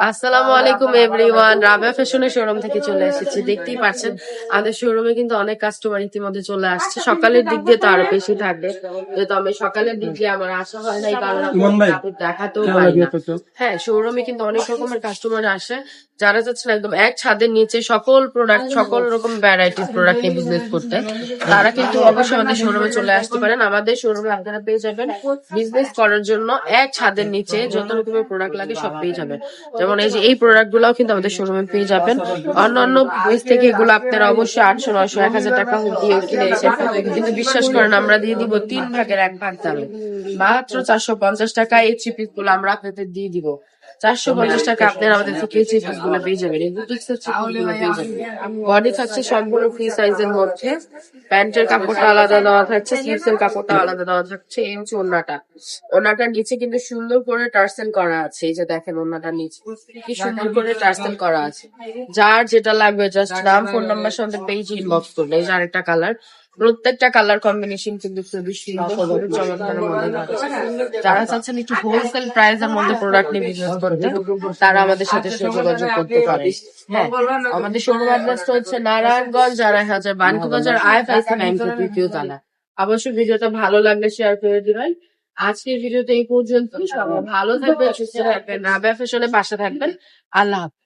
আসসালামু আলাইকুম এভরিওয়ান, রাবেয়া ফ্যাশনের শোরুম থেকে চলে এসেছি। দেখতেই পাচ্ছেন আমাদের শোরুমে কিন্তু অনেক কাস্টমার ইতিমধ্যে চলে আসছে। সকালের দিক দিয়ে তো আরো বেশি থাকবে, যেহেতু আমি সকালের দিক দিয়ে আমার আসা হয় নাই, কারণ আমি কাপড় দেখাতেও পারি না। হ্যাঁ, শোরুমে কিন্তু অনেক রকমের কাস্টমার আসে, যারা চাচ্ছেন একদম এক ছাদের নিচে সকল প্রোডাক্ট, সকল রকম ভ্যারাইটিস প্রোডাক্ট নিয়ে বিজনেস করতে, তারা কিন্তু অবশ্যই আমাদের শোরুমে চলে আসতে পারেন। আমাদের শোরুমে আপনারা পেয়ে যাবেন বিজনেস করার জন্য এক ছাদের নিচে যত রকমের প্রোডাক্ট লাগে সব পেয়ে যাবেন। যেমন এই যে এই প্রোডাক্ট গুলাও কিন্তু আমাদের শোরুমে পেয়ে যাবেন। অন্যান্য পেজ থেকে এগুলো আপনারা অবশ্যই 800, 900, 1000 টাকা দিয়ে কিনেছেন, কিন্তু বিশ্বাস করেন আমরা দিয়ে দিব 3 ভাগের 1 ভাগ দামে। মাত্র 450 টাকা এই থ্রি পিস গুলো আমরা আপনাদের দিয়ে দিব। 450 টাকা আপনারা আমাদের থেকে থ্রি পিস গুলো পেয়ে যাবেন। এই বুটিক্সের থ্রি পিস গুলো পেয়ে যাবেন। বডি থাকছে সম্পূর্ণ ফ্রি সাইজের মধ্যে, প্যান্টের কাপড়টা আলাদা দেওয়া থাকছে, স্লিভসের কাপড়টা আলাদা দেওয়া থাকছে। এই হচ্ছে ওড়নাটা। ওড়নাটার নিচে কিন্তু সুন্দর করে টার্সেল করা আছে। এই যে দেখেন ওড়নাটার নিচে কি সুন্দর করে টার্সেল করা আছে। যার যেটা লাগবে জাস্ট নাম, ফোন নাম্বার সঙ্গে পেজ ইনবক্স করলে। এই যে আরেকটা কালার, প্রত্যেকটা কালার কম্বিনেশন কিন্তু খুবই সুন্দর, খুবই চমৎকারের মধ্যে থাকছে। যারা চাচ্ছেন একটু হোলসেল প্রাইসের মধ্যে প্রোডাক্ট নিয়ে বিজনেস করতে, তারা আমাদের সাথে যোগাযোগ করতে পারে। হ্যাঁ, আমাদের শোরুম অ্যাড্রেসটা হচ্ছে নারায়ণগঞ্জ, 2,500 বাণিজ্যবাজার, IFIC ব্যাংকের 2য় তলা। অবশ্যই ভিডিওটা ভালো লাগলে শেয়ার করে দিবেন। আজকের ভিডিওতে এই পর্যন্ত। সবাই ভালো থাকবেন, সুস্থ থাকবেন, রাবেয়া ফ্যাশনের পাশে থাকবেন। আল্লাহ হাফেজ।